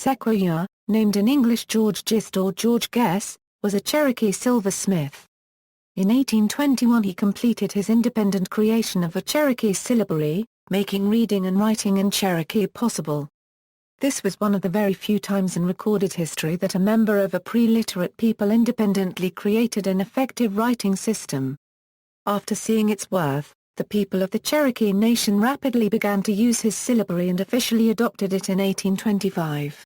Sequoyah, named in English George Gist or George Guess, was a Cherokee silversmith. In 1821 he completed his independent creation of a Cherokee syllabary, making reading and writing in Cherokee possible. This was one of the very few times in recorded history that a member of a pre-literate people independently created an effective writing system. After seeing its worth, the people of the Cherokee Nation rapidly began to use his syllabary and officially adopted it in 1825.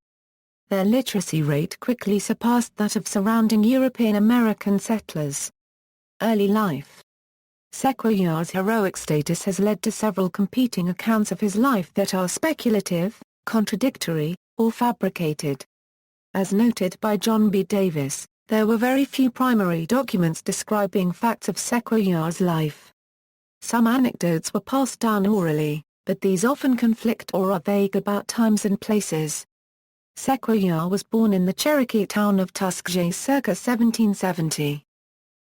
Their literacy rate quickly surpassed that of surrounding European American settlers. Early life. Sequoyah's heroic status has led to several competing accounts of his life that are speculative, contradictory, or fabricated. As noted by John B. Davis, there were very few primary documents describing facts of Sequoyah's life. Some anecdotes were passed down orally, but these often conflict or are vague about times and places. Sequoyah was born in the Cherokee town of Tuskegee circa 1770.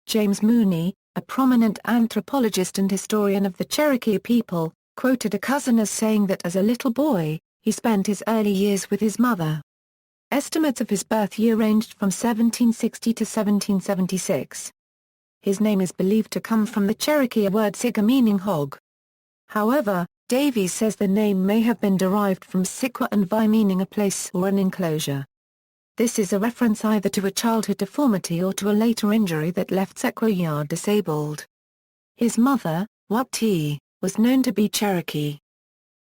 James Mooney, a prominent anthropologist and historian of the Cherokee people, quoted a cousin as saying that as a little boy, he spent his early years with his mother. Estimates of his birth year ranged from 1760 to 1776. His name is believed to come from the Cherokee word siga meaning hog. However, Davies says the name may have been derived from Sequoyah and vi meaning a place or an enclosure. This is a reference either to a childhood deformity or to a later injury that left Sequoyah disabled. His mother, Wat T., was known to be Cherokee.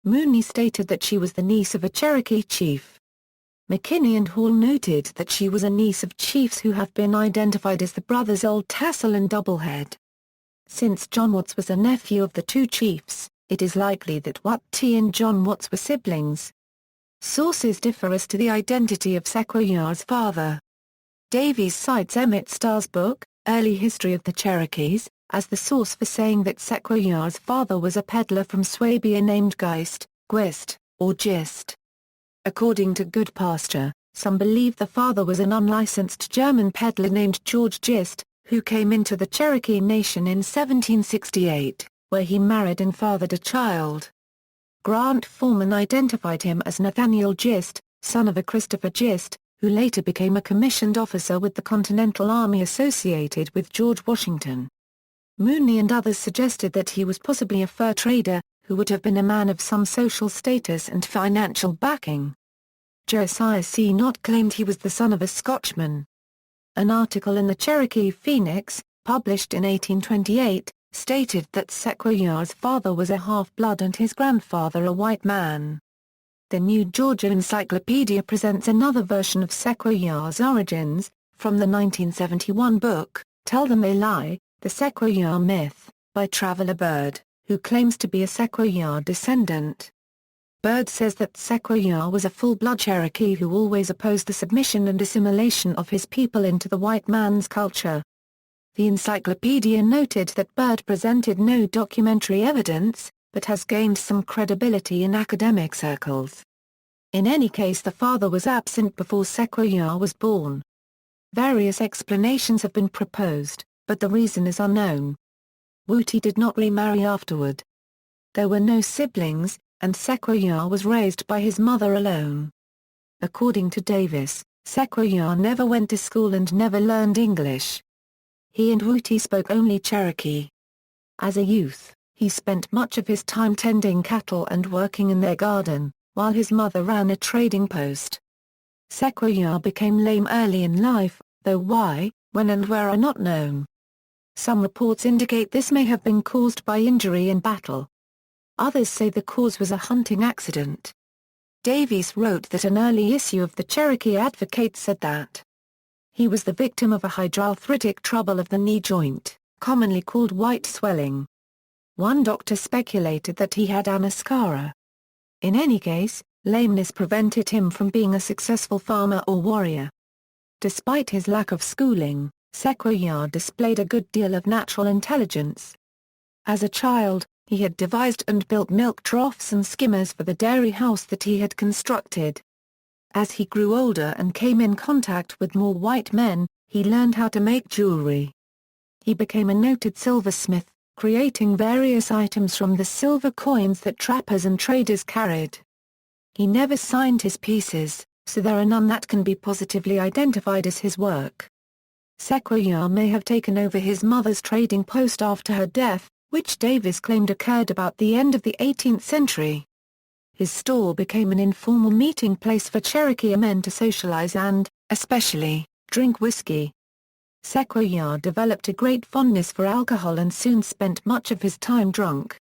Mooney stated that she was the niece of a Cherokee chief. McKinney and Hall noted that she was a niece of chiefs who have been identified as the brothers Old Tassel and Doublehead. Since John Watts was a nephew of the two chiefs, it is likely that Wat T and John Watts were siblings. Sources differ as to the identity of Sequoyah's father. Davies cites Emmett Starr's book, Early History of the Cherokees, as the source for saying that Sequoyah's father was a peddler from Swabia named Geist, Gwist, or Gist. According to Good Pasture, some believe the father was an unlicensed German peddler named George Gist, who came into the Cherokee Nation in 1768, where he married and fathered a child. Grant Foreman identified him as Nathaniel Gist, son of a Christopher Gist, who later became a commissioned officer with the Continental Army associated with George Washington. Mooney and others suggested that he was possibly a fur trader, who would have been a man of some social status and financial backing. Josiah C. Nott claimed he was the son of a Scotchman. An article in the Cherokee Phoenix, published in 1828, stated that Sequoyah's father was a half-blood and his grandfather a white man. The New Georgia Encyclopedia presents another version of Sequoyah's origins, from the 1971 book, Tell Them They Lie, The Sequoyah Myth, by Traveler Bird, who claims to be a Sequoyah descendant. Bird says that Sequoyah was a full-blood Cherokee who always opposed the submission and assimilation of his people into the white man's culture. The encyclopedia noted that Bird presented no documentary evidence, but has gained some credibility in academic circles. In any case, the father was absent before Sequoyah was born. Various explanations have been proposed, but the reason is unknown. Wooty did not remarry afterward. There were no siblings, and Sequoyah was raised by his mother alone. According to Davis, Sequoyah never went to school and never learned English. He and Wooty spoke only Cherokee. As a youth, he spent much of his time tending cattle and working in their garden, while his mother ran a trading post. Sequoyah became lame early in life, though why, when and where are not known. Some reports indicate this may have been caused by injury in battle. Others say the cause was a hunting accident. Davies wrote that an early issue of the Cherokee Advocate said that he was the victim of a hydroarthritic trouble of the knee joint, commonly called white swelling. One doctor speculated that he had anascara. In any case, lameness prevented him from being a successful farmer or warrior. Despite his lack of schooling, Sequoyah displayed a good deal of natural intelligence. As a child, he had devised and built milk troughs and skimmers for the dairy house that he had constructed. As he grew older and came in contact with more white men, he learned how to make jewelry. He became a noted silversmith, creating various items from the silver coins that trappers and traders carried. He never signed his pieces, so there are none that can be positively identified as his work. Sequoyah may have taken over his mother's trading post after her death, which Davis claimed occurred about the end of the 18th century. His store became an informal meeting place for Cherokee men to socialize and, especially, drink whiskey. Sequoyah developed a great fondness for alcohol and soon spent much of his time drunk.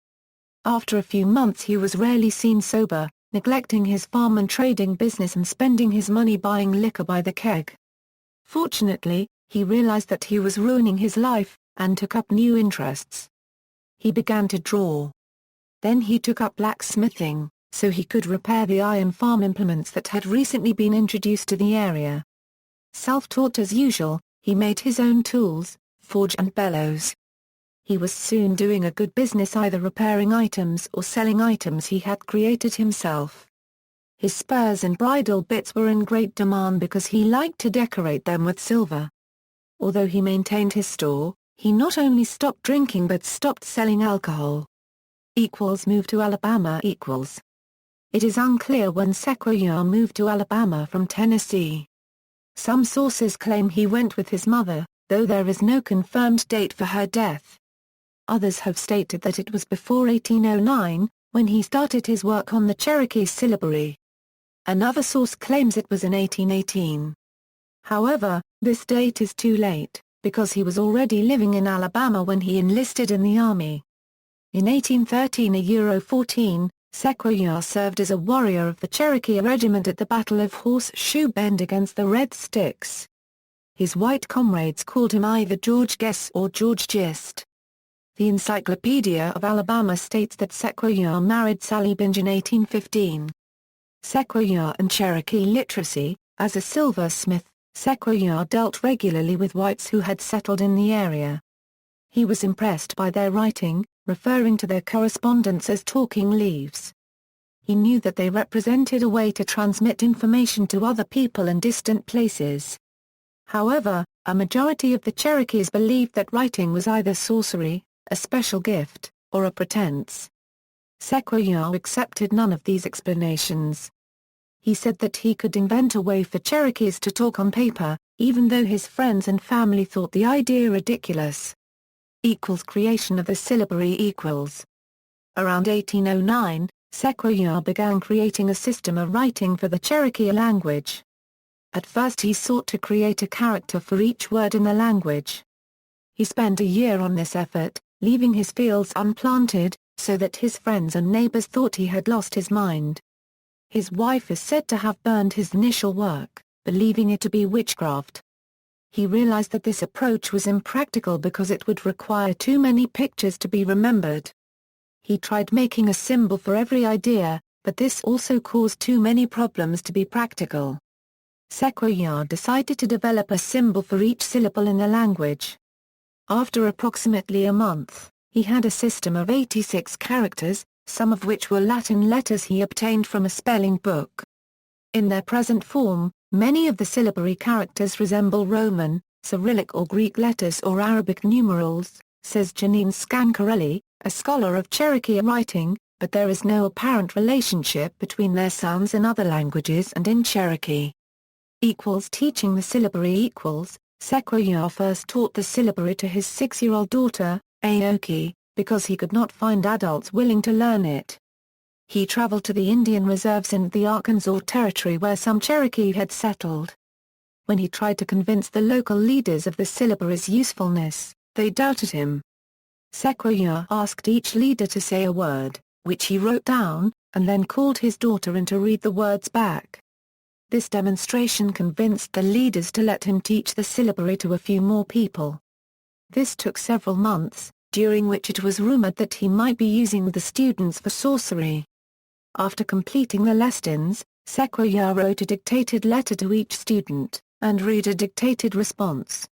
After a few months he was rarely seen sober, neglecting his farm and trading business and spending his money buying liquor by the keg. Fortunately, he realized that he was ruining his life, and took up new interests. He began to draw. Then he took up blacksmithing, so he could repair the iron farm implements that had recently been introduced to the area. Self-taught as usual, he made his own tools, forge and bellows. He was soon doing a good business either repairing items or selling items he had created himself. His spurs and bridle bits were in great demand because he liked to decorate them with silver. Although he maintained his store, he not only stopped drinking but stopped selling alcohol. Moved to Alabama. It is unclear when Sequoyah moved to Alabama from Tennessee. Some sources claim he went with his mother, though there is no confirmed date for her death. Others have stated that it was before 1809, when he started his work on the Cherokee syllabary. Another source claims it was in 1818. However, this date is too late, because he was already living in Alabama when he enlisted in the army. In 1813–14, Sequoyah served as a warrior of the Cherokee Regiment at the Battle of Horseshoe Bend against the Red Sticks. His white comrades called him either George Guess or George Gist. The Encyclopedia of Alabama states that Sequoyah married Sally Binge in 1815. Sequoyah and Cherokee literacy. As a silversmith, Sequoyah dealt regularly with whites who had settled in the area. He was impressed by their writing, referring to their correspondence as talking leaves. He knew that they represented a way to transmit information to other people in distant places. However, a majority of the Cherokees believed that writing was either sorcery, a special gift, or a pretense. Sequoyah accepted none of these explanations. He said that he could invent a way for Cherokees to talk on paper, even though his friends and family thought the idea ridiculous. Creation of the syllabary. Around 1809, Sequoyah began creating a system of writing for the Cherokee language. At first he sought to create a character for each word in the language. He spent a year on this effort, leaving his fields unplanted, so that his friends and neighbors thought he had lost his mind. His wife is said to have burned his initial work, believing it to be witchcraft. He realized that this approach was impractical because it would require too many pictures to be remembered. He tried making a symbol for every idea, but this also caused too many problems to be practical. Sequoyah decided to develop a symbol for each syllable in the language. After approximately a month, he had a system of 86 characters, some of which were Latin letters he obtained from a spelling book. In their present form, many of the syllabary characters resemble Roman, Cyrillic or Greek letters or Arabic numerals, says Janine Scancarelli, a scholar of Cherokee writing, but there is no apparent relationship between their sounds in other languages and in Cherokee. Teaching the syllabary. Sequoyah first taught the syllabary to his 6-year-old daughter, Aoki, because he could not find adults willing to learn it. He traveled to the Indian reserves in the Arkansas Territory where some Cherokee had settled. When he tried to convince the local leaders of the syllabary's usefulness, they doubted him. Sequoyah asked each leader to say a word, which he wrote down, and then called his daughter in to read the words back. This demonstration convinced the leaders to let him teach the syllabary to a few more people. This took several months, during which it was rumored that he might be using the students for sorcery. After completing the lessons, Sequoyah wrote a dictated letter to each student, and read a dictated response.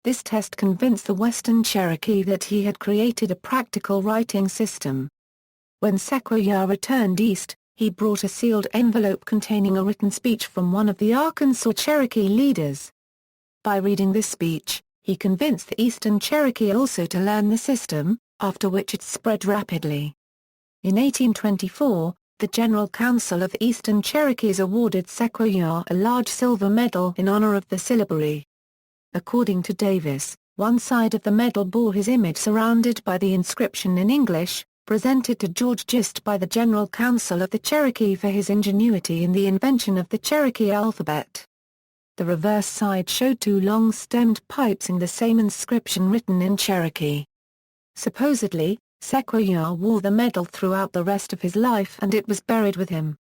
This test convinced the Western Cherokee that he had created a practical writing system. When Sequoyah returned east, he brought a sealed envelope containing a written speech from one of the Arkansas Cherokee leaders. By reading this speech, he convinced the Eastern Cherokee also to learn the system, after which it spread rapidly. In 1824, the General Council of the Eastern Cherokees awarded Sequoyah a large silver medal in honor of the syllabary. According to Davis, one side of the medal bore his image surrounded by the inscription in English, presented to George Gist by the General Council of the Cherokee for his ingenuity in the invention of the Cherokee alphabet. The reverse side showed two long-stemmed pipes and the same inscription written in Cherokee. Supposedly, Sequoyah wore the medal throughout the rest of his life and it was buried with him.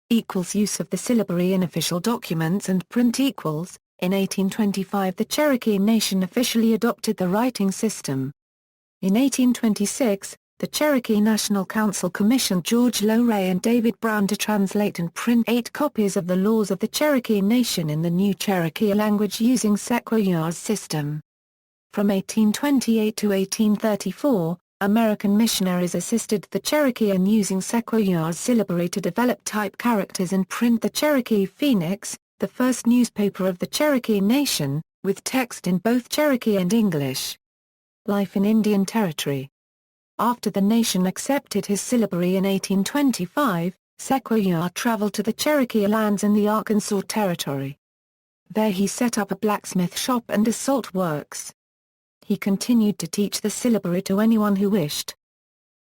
Use of the syllabary in official documents and print. In 1825 the Cherokee Nation officially adopted the writing system. In 1826, the Cherokee National Council commissioned George Lowray and David Brown to translate and print 8 copies of the laws of the Cherokee Nation in the new Cherokee language using Sequoyah's system. From 1828 to 1834, American missionaries assisted the Cherokee in using Sequoyah's syllabary to develop type characters and print the Cherokee Phoenix, the first newspaper of the Cherokee Nation, with text in both Cherokee and English. Life in Indian Territory. After the nation accepted his syllabary in 1825, Sequoyah traveled to the Cherokee lands in the Arkansas Territory. There he set up a blacksmith shop and a salt works. He continued to teach the syllabary to anyone who wished.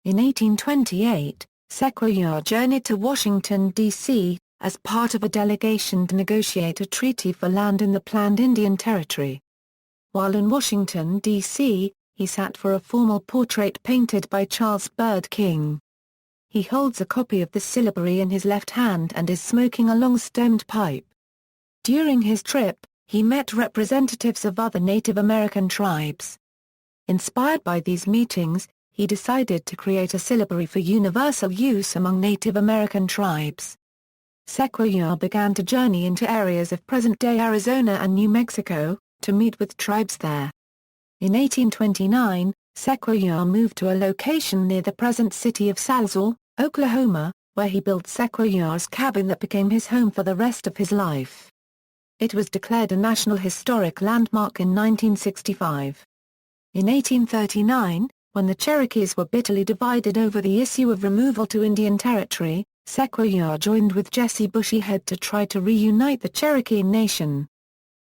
In 1828, Sequoyah journeyed to Washington, D.C., as part of a delegation to negotiate a treaty for land in the planned Indian Territory. While in Washington, D.C., he sat for a formal portrait painted by Charles Bird King. He holds a copy of the syllabary in his left hand and is smoking a long-stemmed pipe. During his trip, he met representatives of other Native American tribes. Inspired by these meetings, he decided to create a syllabary for universal use among Native American tribes. Sequoyah began to journey into areas of present-day Arizona and New Mexico, to meet with tribes there. In 1829, Sequoyah moved to a location near the present city of Salzar, Oklahoma, where he built Sequoyah's cabin that became his home for the rest of his life. It was declared a National Historic Landmark in 1965. In 1839, when the Cherokees were bitterly divided over the issue of removal to Indian Territory, Sequoyah joined with Jesse Bushyhead to try to reunite the Cherokee Nation.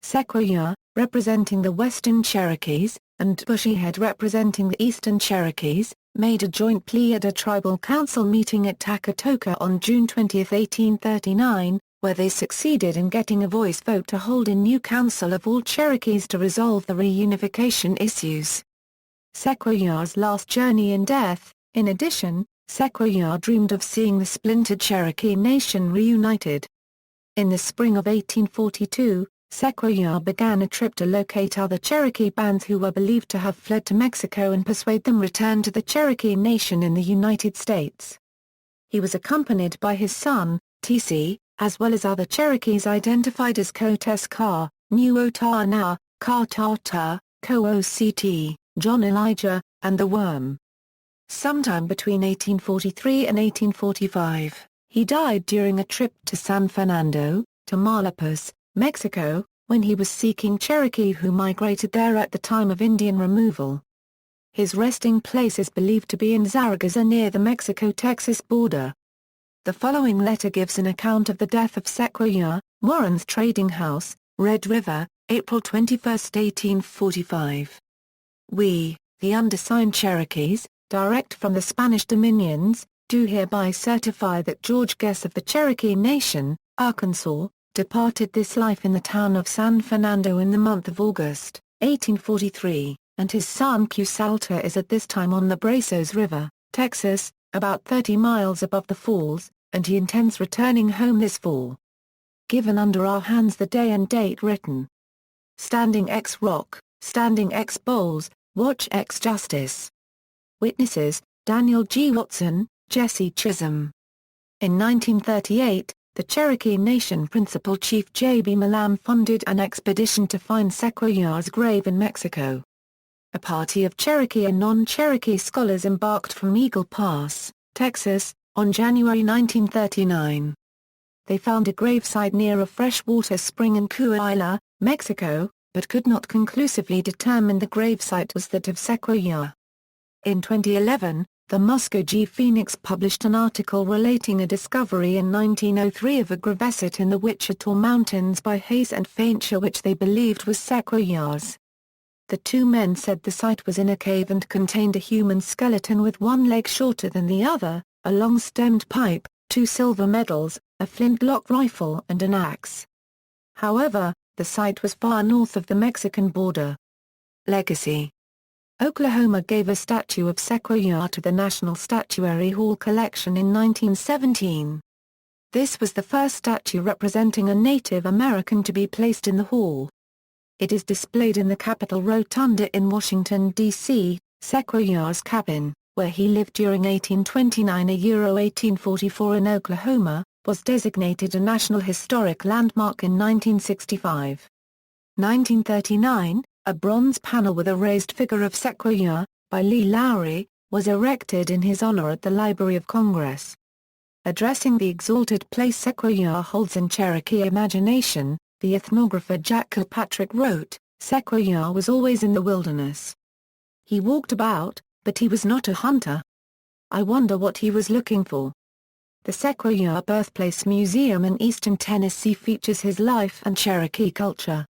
Sequoyah, representing the Western Cherokees, and Bushyhead representing the Eastern Cherokees, made a joint plea at a tribal council meeting at Takatoka on June 20, 1839, where they succeeded in getting a voice vote to hold a new council of all Cherokees to resolve the reunification issues. Sequoyah's last journey in death. In addition, Sequoyah dreamed of seeing the splintered Cherokee Nation reunited. In the spring of 1842, Sequoyah began a trip to locate other Cherokee bands who were believed to have fled to Mexico and persuade them return to the Cherokee Nation in the United States. He was accompanied by his son, T.C., as well as other Cherokees identified as Koteska, Nuotana, Katata, Ko-Oct, John Elijah, and the Worm. Sometime between 1843 and 1845, he died during a trip to San Fernando, Tamaulipas, Mexico, when he was seeking Cherokee who migrated there at the time of Indian removal. His resting place is believed to be in Zaragoza near the Mexico-Texas border. The following letter gives an account of the death of Sequoyah, Warren's trading house, Red River, April 21, 1845. We, the undersigned Cherokees, direct from the Spanish dominions, do hereby certify that George Guess of the Cherokee Nation, Arkansas, departed this life in the town of San Fernando in the month of August, 1843, and his son Q. Salter is at this time on the Brazos River, Texas, about 30 miles above the falls, and he intends returning home this fall. Given under our hands the day and date written. Standing X Rock, Standing X Bowls, Watch X Justice. Witnesses, Daniel G. Watson, Jesse Chisholm. In 1938, the Cherokee Nation Principal Chief J.B. Milam funded an expedition to find Sequoyah's grave in Mexico. A party of Cherokee and non-Cherokee scholars embarked from Eagle Pass, Texas, on January 1939. They found a gravesite near a freshwater spring in Coahuila, Mexico, but could not conclusively determine the gravesite was that of Sequoyah. In 2011, the Muskogee Phoenix published an article relating a discovery in 1903 of a gravesite in the Wichita Mountains by Hayes and Faintshaw which they believed was Sequoyahs. The two men said the site was in a cave and contained a human skeleton with one leg shorter than the other, a long-stemmed pipe, 2 silver medals, a flintlock rifle and an axe. However, the site was far north of the Mexican border. Legacy. Oklahoma gave a statue of Sequoyah to the National Statuary Hall collection in 1917. This was the first statue representing a Native American to be placed in the hall. It is displayed in the Capitol Rotunda in Washington, D.C., Sequoyah's cabin, where he lived during 1829–1844 in Oklahoma, was designated a National Historic Landmark in 1965. 1939, a bronze panel with a raised figure of Sequoyah, by Lee Lowry, was erected in his honor at the Library of Congress. Addressing the exalted place Sequoyah holds in Cherokee imagination, the ethnographer Jack Kilpatrick wrote, "Sequoyah was always in the wilderness. He walked about, but he was not a hunter. I wonder what he was looking for." The Sequoyah Birthplace Museum in Eastern Tennessee features his life and Cherokee culture.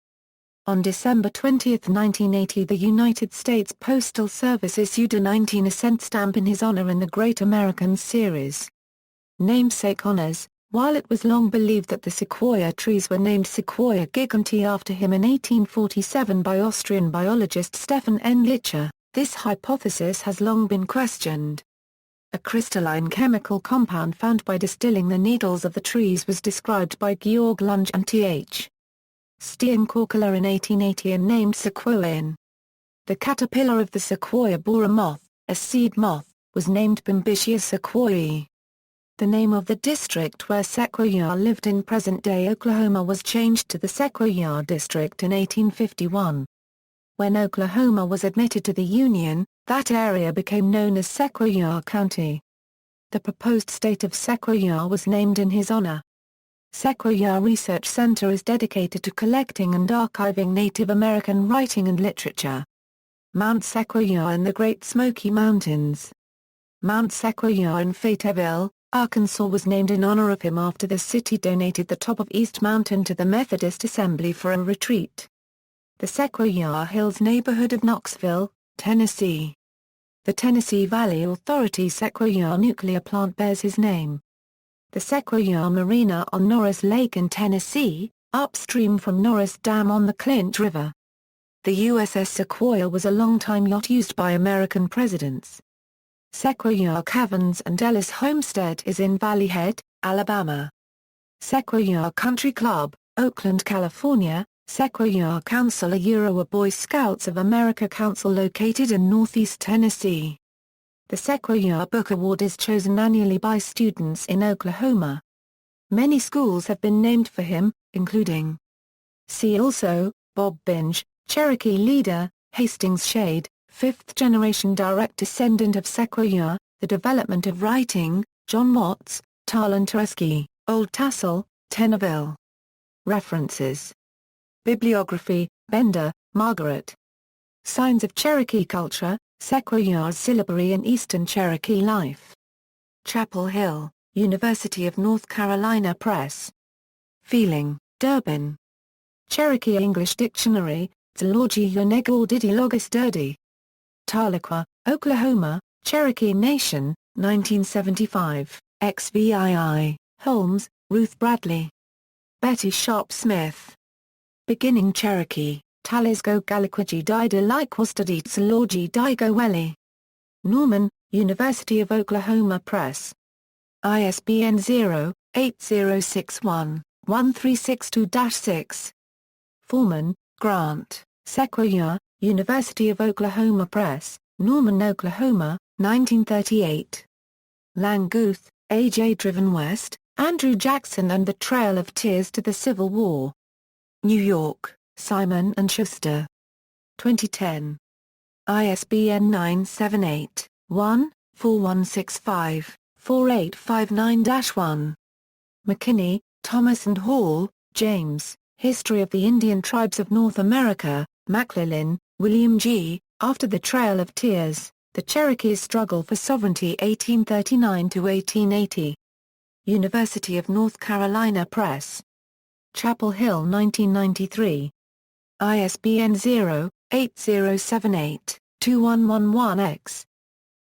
On December 20, 1980, the United States Postal Service issued a 19-cent stamp in his honor in the Great American Series. Namesake honors. While it was long believed that the sequoia trees were named Sequoia gigantea after him in 1847 by Austrian biologist Stefan N. Licher, this hypothesis has long been questioned. A crystalline chemical compound found by distilling the needles of the trees was described by Georg Lunge and Th. Steinkorkler in 1880 and named Sequoian. The caterpillar of the sequoia borer moth, a seed moth, was named Bombycia sequoiae. The name of the district where Sequoyah lived in present-day Oklahoma was changed to the Sequoyah District in 1851. When Oklahoma was admitted to the Union, that area became known as Sequoyah County. The proposed state of Sequoyah was named in his honor. Sequoyah Research Center is dedicated to collecting and archiving Native American writing and literature. Mount Sequoyah in the Great Smoky Mountains. Mount Sequoyah in Fayetteville, Arkansas was named in honor of him after the city donated the top of East Mountain to the Methodist Assembly for a retreat. The Sequoyah Hills neighborhood of Knoxville, Tennessee. The Tennessee Valley Authority Sequoyah nuclear plant bears his name. The Sequoyah Marina on Norris Lake in Tennessee, upstream from Norris Dam on the Clinch River. The USS Sequoyah was a longtime yacht used by American presidents. Sequoyah Caverns and Ellis Homestead is in Valley Head, Alabama. Sequoyah Country Club, Oakland, California. Sequoyah Council a Boy Scouts of America Council located in northeast Tennessee. The Sequoyah Book Award is chosen annually by students in Oklahoma. Many schools have been named for him, including see also, Bob Binge, Cherokee leader, Hastings Shade, fifth-generation direct descendant of Sequoyah, the development of writing, John Watts, Tarlanteresky, Old Tassel, Tenerville. References. Bibliography, Bender, Margaret. Signs of Cherokee Culture, Sequoyah's Syllabary in Eastern Cherokee Life. Chapel Hill, University of North Carolina Press. Feeling, Durbin. Cherokee English Dictionary, Zalogi Yonegor Didilogis Durdi. Tahlequah, Oklahoma, Cherokee Nation, 1975, XVII, Holmes, Ruth Bradley. Betty Sharp Smith. Beginning Cherokee, Talisgo Galiquaji Dida Liquostadi Tsalogi Digoweli. Norman, University of Oklahoma Press. ISBN 0-8061-1362-6. Foreman, Grant, Sequoyah, University of Oklahoma Press, Norman, Oklahoma, 1938. Langguth, A.J. Driven West, Andrew Jackson and the Trail of Tears to the Civil War. New York, Simon & Schuster. 2010. ISBN 978-1-4165-4859-1. McKinney, Thomas and Hall, James, History of the Indian Tribes of North America, McClellan, William G., After the Trail of Tears, The Cherokees' Struggle for Sovereignty 1839–1880. University of North Carolina Press. Chapel Hill 1993. ISBN 0-8078-2111-X.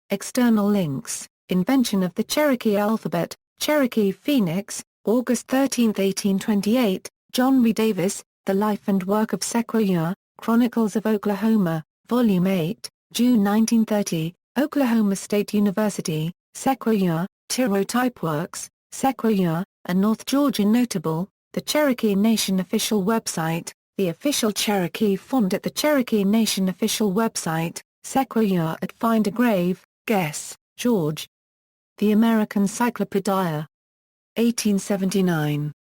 External links: Invention of the Cherokee Alphabet, Cherokee Phoenix, August 13, 1828, John B. Davis, The Life and Work of Sequoyah, Chronicles of Oklahoma, Volume 8, June 1930, Oklahoma State University, Sequoyah, Tiro Typeworks, Sequoyah, and North Georgia. Notable, the Cherokee Nation official website, the official Cherokee font at the Cherokee Nation official website, Sequoyah at Find a Grave, Guess, George. The American Cyclopedia. 1879.